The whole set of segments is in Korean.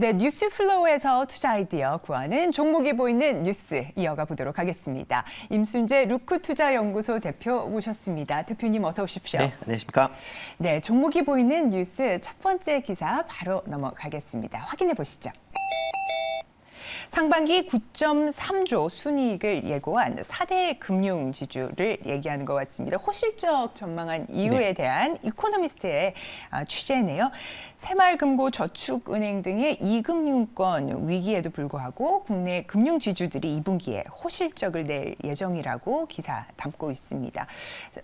네, 뉴스 플로우에서 투자 아이디어 구하는 종목이 보이는 뉴스 이어가 보도록 하겠습니다. 임순재 루크투자연구소 대표 모셨습니다. 대표님 어서 오십시오. 네, 안녕하십니까. 네, 종목이 보이는 뉴스 첫 번째 기사 바로 넘어가겠습니다. 확인해 보시죠. 상반기 9.3조 순이익을 예고한 4대 금융지주를 얘기하는 것 같습니다. 호실적 전망한 이유에 대한 이코노미스트의 취재네요. 새마을금고저축은행 등의 이금융권 위기에도 불구하고 국내 금융지주들이 2분기에 호실적을 낼 예정이라고 기사 담고 있습니다.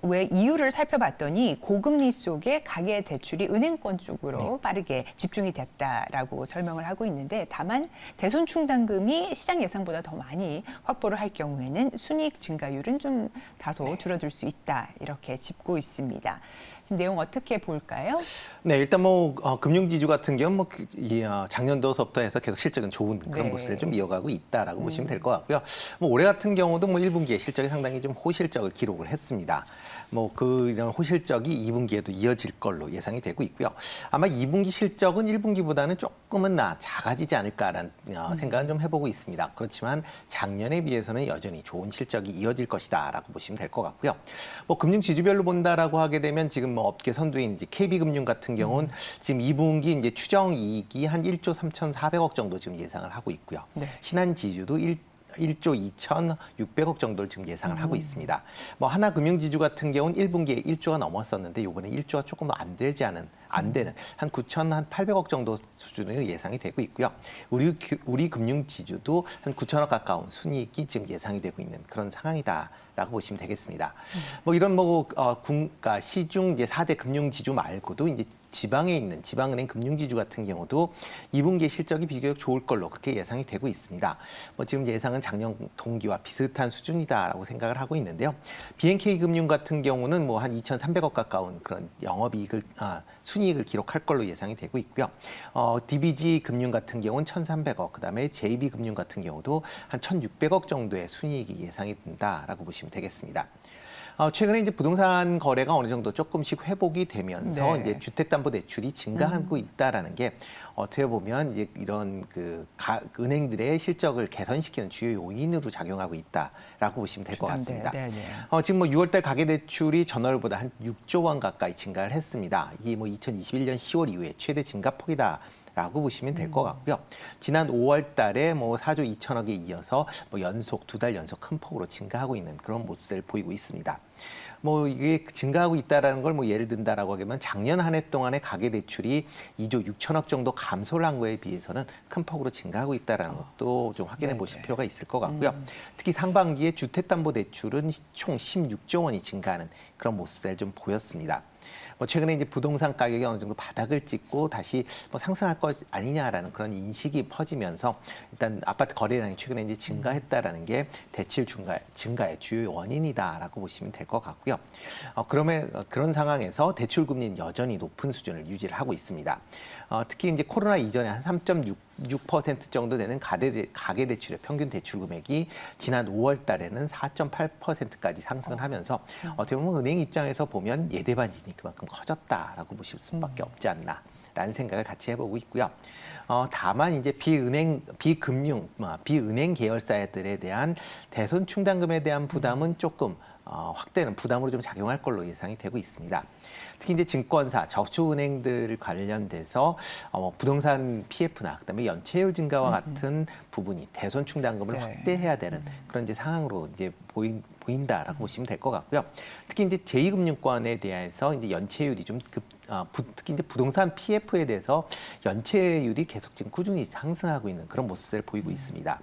왜 이유를 살펴봤더니 고금리 속에 가계대출이 은행권 쪽으로 빠르게 집중이 됐다라고 설명을 하고 있는데, 다만 대손 충당금이 시장 예상보다 더 많이 확보를 할 경우에는 순이익 증가율은 좀 다소 줄어들 수 있다, 이렇게 짚고 있습니다. 지금 내용 어떻게 볼까요? 네, 일단 금융지주 같은 경우 작년도서부터 해서 계속 실적은 좋은 그런 모습을 좀 이어가고 있다라고 보시면 될 것 같고요. 올해 같은 경우도 1분기에 실적이 상당히 좀 호실적을 기록을 했습니다. 이런 호실적이 2분기에도 이어질 걸로 예상이 되고 있고요. 아마 2분기 실적은 1분기보다는 조금은 작아지지 않을까라는 생각은 좀 해보고 있습니다. 그렇지만 작년에 비해서는 여전히 좋은 실적이 이어질 것이다라고 보시면 될 것 같고요. 금융지주별로 본다라고 하게 되면 지금 업계 선두인 이제 KB금융 같은 경우는 지금 2분기 이제 추정 이익이 한 1조 3,400억 정도 지금 예상을 하고 있고요. 네. 신한지주도 1조 2,600억 정도를 지금 예상을 하고 있습니다. 하나금융지주 같은 경우는 1분기에 1조가 넘었었는데 이번에 1조가 조금 안 되는 한 9,800억 정도 수준으로 예상이 되고 있고요. 우리 금융지주도 한 9천억 가까운 순이익이 지금 예상이 되고 있는 그런 상황이다라고 보시면 되겠습니다. 이런 시중 이제 4대 금융지주 말고도 이제 지방에 있는 지방은행 금융지주 같은 경우도 2분기 실적이 비교적 좋을 걸로 그렇게 예상이 되고 있습니다. 지금 예상은 작년 동기와 비슷한 수준이다라고 생각을 하고 있는데요. BNK금융 같은 경우는 한 2,300억 가까운 그런 순이익을 기록할 걸로 예상이 되고 있고요. DBG금융 같은 경우는 1,300억, 그다음에 JB금융 같은 경우도 한 1,600억 정도의 순이익이 예상이 된다라고 보시면 되겠습니다. 최근에 이제 부동산 거래가 어느 정도 조금씩 회복이 되면서 이제 주택담보대출이 증가하고 있다라는 게 어떻게 보면 이제 이런 은행들의 실적을 개선시키는 주요 요인으로 작용하고 있다라고 보시면 될 것 같습니다. 지금 6월달 가계대출이 전월보다 한 6조 원 가까이 증가를 했습니다. 이게 2021년 10월 이후에 최대 증가폭이다. 라고 보시면 될 것 같고요. 지난 5월 달에 4조 2천억에 이어서 두 달 연속 큰 폭으로 증가하고 있는 그런 모습을 보이고 있습니다. 이게 증가하고 있다라는 걸 예를 든다라고 하면 작년 한 해 동안의 가계대출이 2조 6천억 정도 감소를 한 거에 비해서는 큰 폭으로 증가하고 있다라는 것도 좀 확인해 보실 필요가 있을 것 같고요. 특히 상반기에 주택담보대출은 총 16조 원이 증가하는 그런 모습을 좀 보였습니다. 최근에 이제 부동산 가격이 어느 정도 바닥을 찍고 다시 상승할 것 아니냐라는 그런 인식이 퍼지면서 일단 아파트 거래량이 최근에 이제 증가했다라는 게 대출 증가의 주요 원인이다라고 보시면 될 것 같고요. 그런 상황에서 대출 금리는 여전히 높은 수준을 유지를 하고 있습니다. 특히 이제 코로나 이전에 한 3.6% 정도 되는 가계대출의 평균 대출 금액이 지난 5월 달에는 4.8%까지 상승을 하면서 어떻게 보면 은행 입장에서 보면 예대반진이 그만큼 커졌다라고 보실 수밖에 없지 않나. 라는 생각을 같이 해보고 있고요. 다만 이제 비은행 계열사들에 대한 대손 충당금에 대한 부담은 조금 확대는 부담으로 좀 작용할 걸로 예상이 되고 있습니다. 특히 이제 증권사, 저축은행들 관련돼서 부동산 PF나 그다음에 연체율 증가와 같은 부분이 대손 충당금을 확대해야 되는 그런 이제 상황으로 이제 보인다라고 보시면 될 것 같고요. 특히 이제 제2금융권에 대해서 이제 연체율이 좀 특히 이제 부동산 PF에 대해서 연체율이 계속 지금 꾸준히 상승하고 있는 그런 모습을 보이고 있습니다.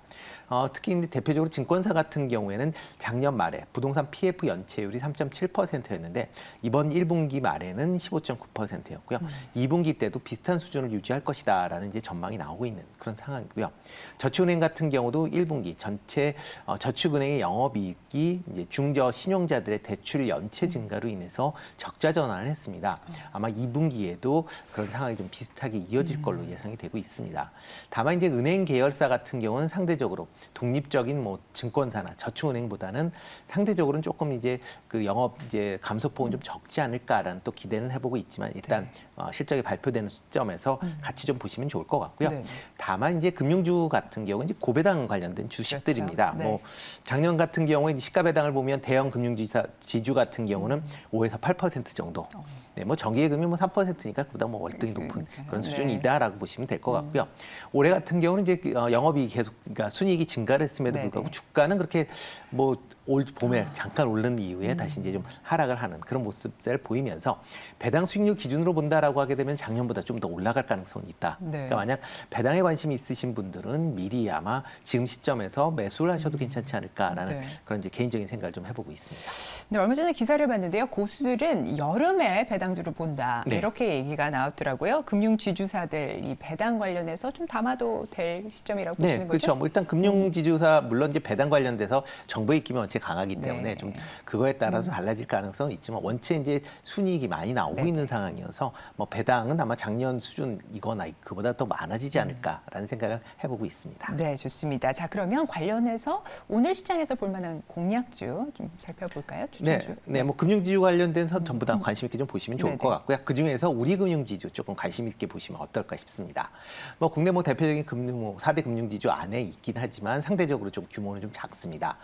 특히 이제 대표적으로 증권사 같은 경우에는 작년 말에 부동산 PF 연체율이 3.7%였는데 이번 1분기 말에는 15.9%였고요. 2분기 때도 비슷한 수준을 유지할 것이다라는 이제 전망이 나오고 있는 그런 상황이고요. 저축은행 같은 경우도 1분기 전체 저축은행의 영업이익이 이제 중저 신용자들의 대출 연체 증가로 인해서 적자 전환을 했습니다. 아마 2분기에도 그런 상황이 좀 비슷하게 이어질 걸로 예상이 되고 있습니다. 다만 이제 은행 계열사 같은 경우는 상대적으로 독립적인 증권사나 저축은행보다는 상대적으로는 조금 이제 영업 감소폭은 좀 적지 않을까라는 또 기대는 해보고 있지만 일단 실적이 발표되는 시점에서 같이 좀 보시면 좋을 것 같고요. 네. 다만 이제 금융주 같은 경우는 이제 고배당 관련된 주식들입니다. 그렇죠. 네. 뭐 작년 같은 경우에 이제 시가 배당을 보면 대형 금융지주 같은 경우는 5에서 8% 정도. 네, 뭐 정기예금이 뭐 3%니까 그보다 뭐 월등히 높은 그런 네. 수준이다라고 보시면 될 것 같고요. 올해 같은 경우는 이제 영업이익이 계속 그러니까 순이익이 증가를 했음에도 네네. 불구하고 주가는 그렇게 뭐 올 봄에 잠깐 오른 이후에 다시 이제 좀 하락을 하는 그런 모습을 보이면서 배당 수익률 기준으로 본다라고 하게 되면 작년보다 좀 더 올라갈 가능성이 있다. 네. 그러니까 만약 배당에 관심이 있으신 분들은 미리 아마 지금 시점에서 매수를 하셔도 괜찮지 않을까라는 네. 그런 이제 개인적인 생각을 좀 해보고 있습니다. 네, 얼마 전에 기사를 봤는데요. 고수들은 여름에 배당주를 본다. 네. 이렇게 얘기가 나왔더라고요. 금융지주사들 이 배당 관련해서 좀 담아도 될 시점이라고 네, 보시는 그렇죠. 거죠? 뭐 일단 금융지주사 물론 이제 배당 관련돼서 정부의 입김이 원체 강하기 때문에 네. 좀 그거에 따라서 달라질 가능성은 있지만 원체 이제 순이익이 많이 나오고 네. 있는 상황이어서 뭐 배당은 아마 작년 수준이거나 그보다 더 많아지지 않을까라는 생각을 해보고 있습니다. 네, 좋습니다. 자, 그러면 관련해서 오늘 시장에서 볼 만한 공약주 좀 살펴볼까요? 추천주. 네, 뭐 금융지주 관련된 선 전부 다 관심 있게 좀 보시면 좋을 네네. 것 같고요. 그 중에서 우리 금융지주 조금 관심 있게 보시면 어떨까 싶습니다. 뭐 국내 뭐 대표적인 금융 4대 금융지주 안에 있긴 하지만 상대적으로 좀 규모는 좀 작습니다.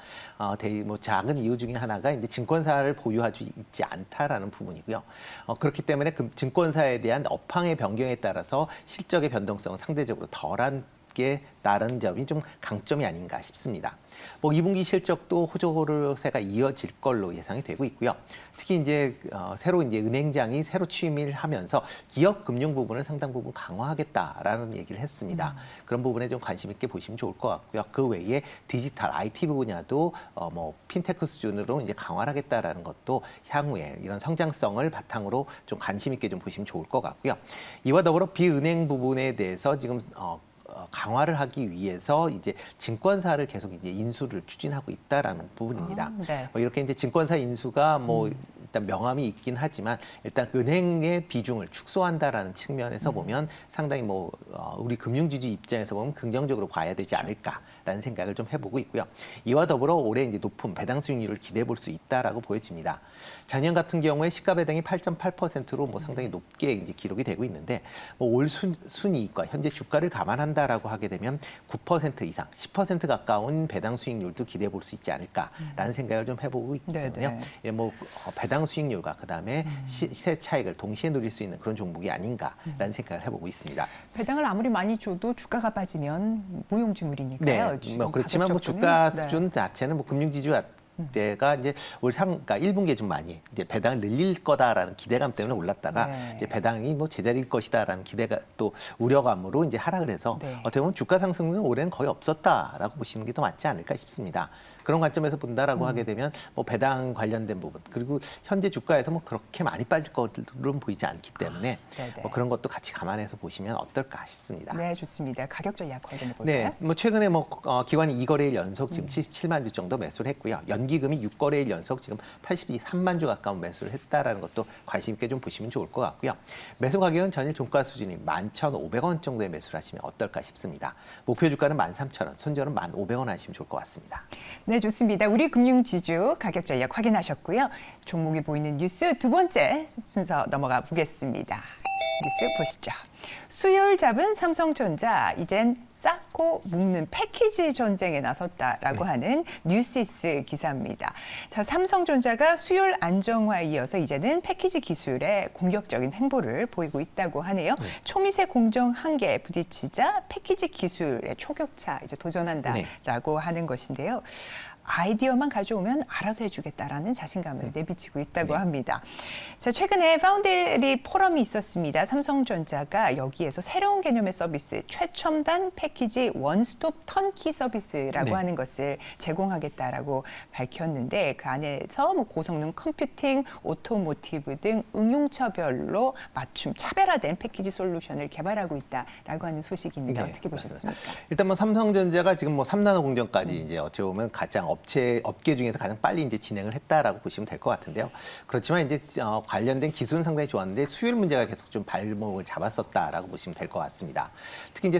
뭐 작은 이유 중에 하나가 이제 증권사를 보유하지 있지 않다라는 부분이고요. 그렇기 때문에 그 증권사에 대한 업황의 변경에 따라서 실적의 변동성은 상대적으로 덜한 게 다른 점이 좀 강점이 아닌가 싶습니다. 뭐 2분기 실적도 호조세가 이어질 걸로 예상이 되고 있고요. 특히 이제 새로 이제 은행장이 새로 취임을 하면서 기업 금융 부분을 상당 부분 강화하겠다라는 얘기를 했습니다. 그런 부분에 좀 관심 있게 보시면 좋을 것 같고요. 그 외에 디지털 IT 분야도 뭐 핀테크 수준으로 이제 강화를 하겠다라는 것도 향후에 이런 성장성을 바탕으로 좀 관심 있게 좀 보시면 좋을 것 같고요. 이와 더불어 비은행 부분에 대해서 지금 강화를 하기 위해서 이제 증권사를 계속 이제 인수를 추진하고 있다라는 부분입니다. 네. 이렇게 이제 증권사 인수가 뭐 일단 명함이 있긴 하지만 일단 은행의 비중을 축소한다라는 측면에서 보면 상당히 뭐 우리 금융지주 입장에서 보면 긍정적으로 봐야 되지 않을까라는 생각을 좀 해보고 있고요. 이와 더불어 올해 이제 높은 배당 수익률을 기대해 볼 수 있다라고 보여집니다. 작년 같은 경우에 시가 배당이 8.8%로 뭐 상당히 높게 이제 기록이 되고 있는데 뭐 올 순이익과 현재 주가를 감안한다라고 하게 되면 9% 이상, 10% 가까운 배당 수익률도 기대해 볼 수 있지 않을까라는 생각을 좀 해보고 있기 때문에요. 예, 뭐 배당 수익률과 그다음에 시세 차익을 동시에 누릴 수 있는 그런 종목이 아닌가라는 생각을 해보고 있습니다. 배당을 아무리 많이 줘도 주가가 빠지면 무용지물이니까요. 네, 뭐 그렇지만 뭐 주가 수준 자체는 뭐 금융지주 때가 이제 그러니까 1분기에 좀 많이 이제 배당을 늘릴 거다라는 기대감 때문에 올랐다가 네. 이제 배당이 뭐 제자리일 것이다라는 기대가 또 우려감으로 이제 하락을 해서 네. 어떻게 보면 주가 상승은 올해는 거의 없었다라고 보시는 게 더 맞지 않을까 싶습니다. 그런 관점에서 본다라고 하게 되면 뭐 배당 관련된 부분 그리고 현재 주가에서 뭐 그렇게 많이 빠질 것으로는 보이지 않기 때문에 뭐 그런 것도 같이 감안해서 보시면 어떨까 싶습니다. 네, 좋습니다. 가격 전략 확인해 볼까요? 네, 뭐 최근에 뭐 기관이 2거래일 연속 지금 77만 주 정도 매수를 했고요. 연기금이 6거래일 연속 지금 83만 주 가까운 매수를 했다라는 것도 관심 있게 좀 보시면 좋을 것 같고요. 매수 가격은 전일 종가 수준이 11,500원 정도에 매수를 하시면 어떨까 싶습니다. 목표 주가는 13,000원, 손절은 1,500원 하시면 좋을 것 같습니다. 네, 좋습니다. 우리 금융지주 가격 전략 확인하셨고요. 종목이 보이는 뉴스 두 번째 순서 넘어가 보겠습니다. 뉴스 보시죠. 수요일 잡은 삼성전자 이젠 쌓고 묶는 패키지 전쟁에 나섰다라고 하는 뉴시스 기사입니다. 자, 삼성전자가 수요일 안정화에 이어서 이제는 패키지 기술에 공격적인 행보를 보이고 있다고 하네요. 초미세 공정 한계에 부딪히자 패키지 기술의 초격차 이제 도전한다라고 하는 것인데요. 아이디어만 가져오면 알아서 해주겠다라는 자신감을 내비치고 있다고 합니다. 자, 최근에 파운드리 포럼이 있었습니다. 삼성전자가 여기에서 새로운 개념의 서비스, 최첨단 패키지 원스톱 턴키 서비스라고 하는 것을 제공하겠다라고 밝혔는데 그 안에서 뭐 고성능 컴퓨팅, 오토모티브 등 응용처별로 맞춤, 차별화된 패키지 솔루션을 개발하고 있다라고 하는 소식입니다. 어떻게 보셨습니까? 일단 뭐 삼성전자가 지금 뭐 3나노 공정까지 이제 어떻게 보면 가장 업계 중에서 가장 빨리 이제 진행을 했다라고 보시면 될 것 같은데요. 그렇지만 이제 관련된 기술은 상당히 좋았는데 수율 문제가 계속 좀 발목을 잡았었다라고 보시면 될 것 같습니다. 특히 이제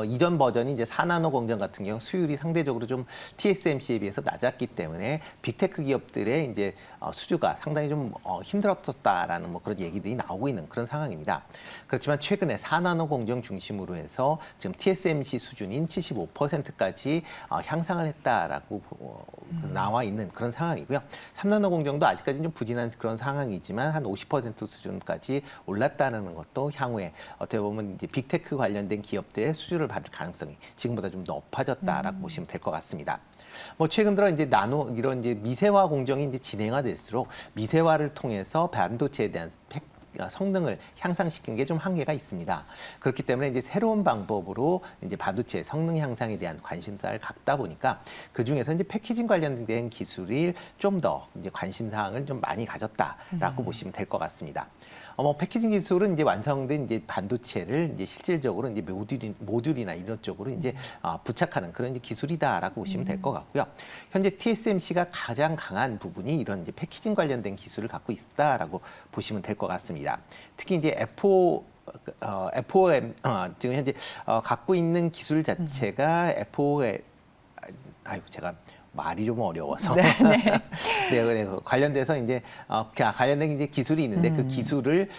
이전 버전이 이제 4나노 공정 같은 경우 수율이 상대적으로 좀 TSMC에 비해서 낮았기 때문에 빅테크 기업들의 이제 수주가 상당히 좀 힘들었었다라는 뭐 그런 얘기들이 나오고 있는 그런 상황입니다. 그렇지만 최근에 4나노 공정 중심으로 해서 지금 TSMC 수준인 75%까지 향상을 했다라고 나와 있는 그런 상황이고요. 3나노 공정도 아직까지는 좀 부진한 그런 상황이지만 한 50% 수준까지 올랐다는 것도 향후에 어떻게 보면 이제 빅테크 관련된 기업들의 수주를 받을 가능성이 지금보다 좀 높아졌다라고 보시면 될 것 같습니다. 뭐 최근 들어 이제 이런 이제 미세화 공정이 이제 진행화될수록 미세화를 통해서 반도체에 대한 성능을 향상시키는 게 좀 한계가 있습니다. 그렇기 때문에 이제 새로운 방법으로 이제 반도체 성능 향상에 대한 관심사를 갖다 보니까 그 중에서 이제 패키징 관련된 기술이 좀 더 이제 관심 사항을 좀 많이 가졌다라고 보시면 될 것 같습니다. 패키징 기술은 이제 완성된 이제 반도체를 이제 실질적으로 이제 모듈이나 이런 쪽으로 이제 부착하는 그런 이제 기술이다라고 보시면 될 것 같고요. 현재 TSMC가 가장 강한 부분이 이런 이제 패키징 관련된 기술을 갖고 있다라고 보시면 될 것 같습니다. 특히 이제 FOM 지금 현재 갖고 있는 기술 자체가 FOM 제가 말이 좀 어려워서 네, 네. 네, 관련돼서 이제 관련된 이제 기술이 있는데 그 기술을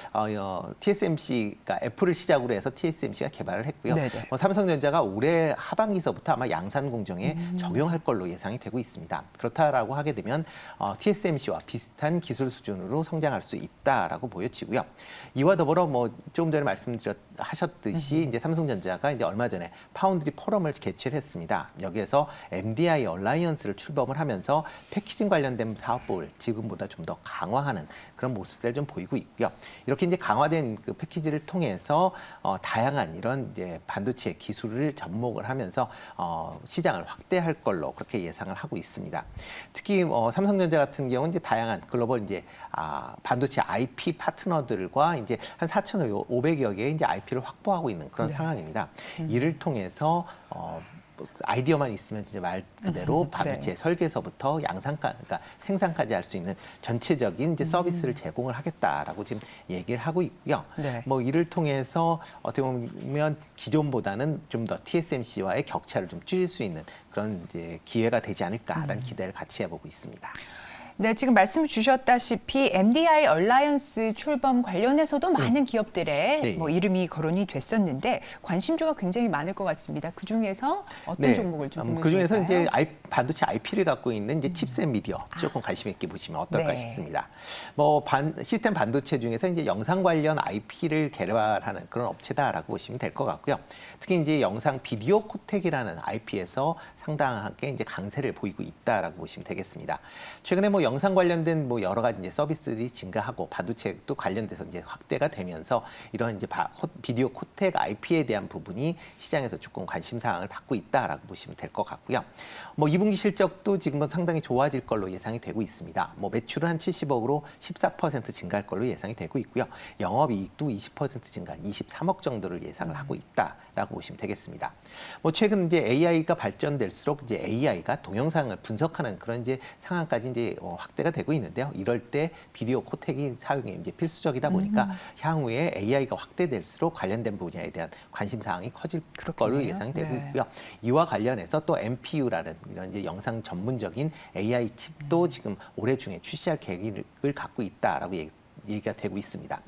TSMC가 애플을 시작으로 해서 TSMC가 개발을 했고요. 삼성전자가 올해 하반기서부터 아마 양산 공정에 적용할 걸로 예상이 되고 있습니다. 그렇다라고 하게 되면 TSMC와 비슷한 기술 수준으로 성장할 수 있다라고 보여지고요. 이와 더불어 뭐 조금 전에 하셨듯이 이제 삼성전자가 이제 얼마 전에 파운드리 포럼을 개최를 했습니다. 여기에서 MDI 얼라이언스를 출범을 하면서 패키징 관련된 사업부를 지금보다 좀 더 강화하는 그런 모습들을 좀 보이고 있고요. 이렇게 이제 강화된 그 패키지를 통해서 다양한 이런 이제 반도체 기술을 접목을 하면서 시장을 확대할 걸로 그렇게 예상을 하고 있습니다. 특히 삼성전자 같은 경우는 이제 다양한 글로벌 이제 반도체 IP 파트너들과 이제 한 4,500여 개의 이제 IP를 확보하고 있는 그런 상황입니다. 이를 통해서 아이디어만 있으면 진짜 말 그대로 반도체 설계서부터 그러니까 생산까지 할 수 있는 전체적인 이제 서비스를 제공을 하겠다라고 지금 얘기를 하고 있고요. 뭐 이를 통해서 어떻게 보면 기존보다는 좀 더 TSMC와의 격차를 좀 줄일 수 있는 그런 이제 기회가 되지 않을까라는 기대를 같이 해보고 있습니다. 네, 지금 말씀 주셨다시피 MDI 얼라이언스 출범 관련해서도 많은 기업들의 뭐 이름이 거론이 됐었는데 관심주가 굉장히 많을 것 같습니다. 그 중에서 어떤 종목을 좀 보면 그 중에서 좋을까요? 이제 반도체 IP를 갖고 있는 이제 칩셋 미디어 조금 관심 있게 보시면 어떨까 싶습니다. 뭐 시스템 반도체 중에서 이제 영상 관련 IP를 개발하는 그런 업체다라고 보시면 될 것 같고요. 특히 이제 영상 비디오 코텍이라는 IP에서 상당하게 이제 강세를 보이고 있다라고 보시면 되겠습니다. 최근에 뭐 영상 관련된 뭐 여러 가지 이제 서비스들이 증가하고 반도체도 관련돼서 이제 확대가 되면서 이런 이제 비디오 코텍 IP에 대한 부분이 시장에서 조금 관심 사항을 받고 있다라고 보시면 될 것 같고요. 뭐 2분기 실적도 지금은 상당히 좋아질 걸로 예상이 되고 있습니다. 뭐 매출은 한 70억으로 14% 증가할 걸로 예상이 되고 있고요. 영업이익도 20% 증가한 23억 정도를 예상을 하고 있다라고 보시면 되겠습니다. 뭐 최근 이제 AI가 발전될수록 이제 AI가 동영상을 분석하는 그런 이제 상황까지 이제 확대가 되고 있는데요. 이럴 때 비디오 코텍이 사용이 이제 필수적이다 보니까 향후에 AI가 확대될수록 관련된 분야에 대한 관심 사항이 커질 걸로 예상이 되고 있고요. 이와 관련해서 또 MPU라는 이런 이제 영상 전문적인 AI 칩도 지금 올해 중에 출시할 계획을 갖고 있다라고 얘기가 되고 있습니다.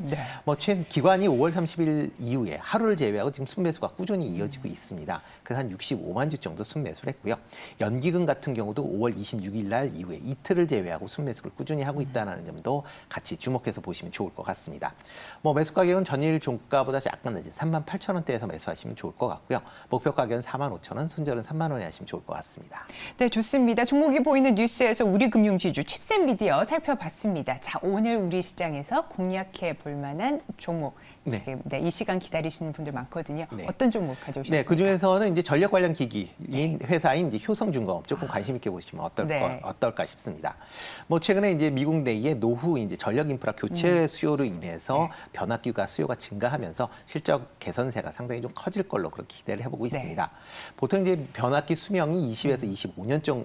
뭐 최근 기관이 5월 30일 이후에 하루를 제외하고 지금 순매수가 꾸준히 이어지고 있습니다. 그래서 한 65만 주 정도 순매수를 했고요. 연기금 같은 경우도 5월 26일 날 이후에 이틀을 제외하고 순매수를 꾸준히 하고 있다는 점도 같이 주목해서 보시면 좋을 것 같습니다. 뭐 매수 가격은 전일 종가보다 약간 낮은 38,000원대에서 매수하시면 좋을 것 같고요. 목표 가격은 45,000원, 손절은 3만 원에 하시면 좋을 것 같습니다. 네, 좋습니다. 종목이 보이는 뉴스에서 우리 금융지주 칩셋 미디어 살펴봤습니다. 자, 오늘 우리 시장에 중에서 공략해 볼 만한 종목 네. 지금 이 시간 기다리시는 분들 많거든요. 네. 어떤 종목 가져오셨습니까? 네, 그 중에서는 이제 전력 관련 기기인 회사인 이제 효성중공업 조금 관심 있게 보시면 네. 어떨까 싶습니다. 뭐 최근에 이제 미국 내의 노후 이제 전력 인프라 교체 수요로 인해서 변압기가 수요가 증가하면서 실적 개선세가 상당히 좀 커질 걸로 그렇게 기대를 해보고 있습니다. 보통 이제 변압기 수명이 20에서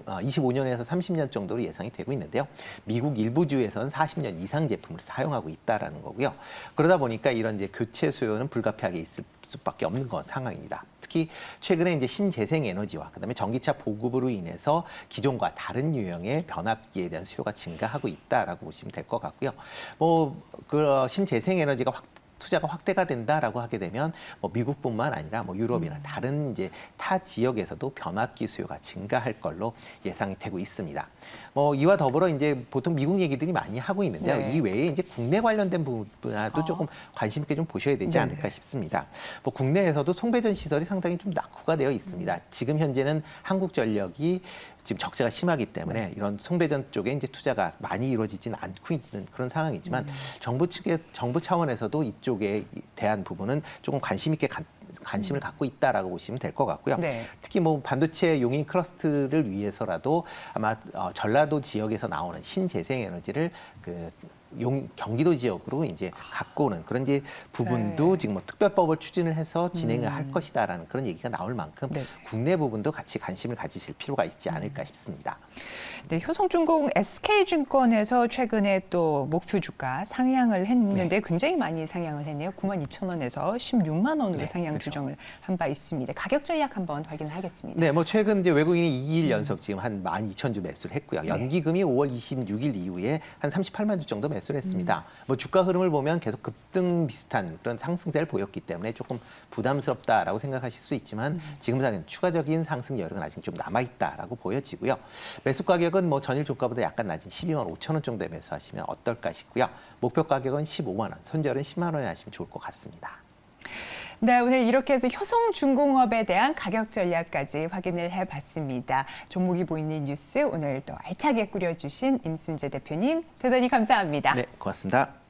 25년에서 30년 정도로 예상이 되고 있는데요. 미국 일부 주에서는 40년 이상 제품을 사용하고 있다라는 거고요. 그러다 보니까 이런 이제 교체 수요는 불가피하게 있을 수밖에 없는 상황입니다. 특히 최근에 이제 신재생 에너지와 그다음에 전기차 보급으로 인해서 기존과 다른 유형의 변압기에 대한 수요가 증가하고 있다라고 보시면 될 것 같고요. 그 신재생 에너지가 투자가 확대가 된다라고 하게 되면 뭐 미국뿐만 아니라 뭐 유럽이나 다른 이제 타 지역에서도 변압기 수요가 증가할 걸로 예상이 되고 있습니다. 이와 더불어 이제 보통 미국 얘기들이 많이 하고 있는데요. 네. 이 외에 이제 국내 관련된 부분도 조금 관심 있게 좀 보셔야 되지 않을까 싶습니다. 국내에서도 송배전 시설이 상당히 좀 낙후가 되어 있습니다. 지금 현재는 한국전력이 지금 적자가 심하기 때문에 이런 송배전 쪽에 이제 투자가 많이 이루어지지는 않고 있는 그런 상황이지만 정부 차원에서도 이쪽에 대한 부분은 조금 관심을 갖고 있다라고 보시면 될 것 같고요. 네. 특히 뭐 반도체 용인 클러스터를 위해서라도 아마 전라도 지역에서 나오는 신재생 에너지를 경기도 지역으로 이제 갖고 오는 그런 이제 부분도 지금 뭐 특별법을 추진을 해서 진행을 할 것이다라는 그런 얘기가 나올 만큼 국내 부분도 같이 관심을 가지실 필요가 있지 않을까 싶습니다. 네, 효성중공 SK증권에서 최근에 또 목표 주가 상향을 했는데 굉장히 많이 상향을 했네요. 92,000원에서 16만 원으로 상향 조정을 한 바 있습니다. 가격 전략 한번 확인하겠습니다. 네, 뭐 최근 이제 외국인이 2일 연속 지금 한 12,000주 매수를 했고요. 연기금이 5월 26일 이후에 한 38만 주 정도 매수를 했습니다. 뭐 주가 흐름을 보면 계속 급등 비슷한 그런 상승세를 보였기 때문에 조금 부담스럽다라고 생각하실 수 있지만 지금 상황은 추가적인 상승 여력은 아직 좀 남아 있다라고 보여지고요. 매수 가격은 뭐 전일 주가보다 약간 낮은 12만 5천 원 정도에 매수하시면 어떨까 싶고요. 목표 가격은 15만 원, 손절은 10만 원에 하시면 좋을 것 같습니다. 네, 오늘 이렇게 해서 효성중공업에 대한 가격 전략까지 확인을 해봤습니다. 종목이 보이는 뉴스 오늘 또 알차게 꾸려주신 임순재 대표님 대단히 감사합니다. 네, 고맙습니다.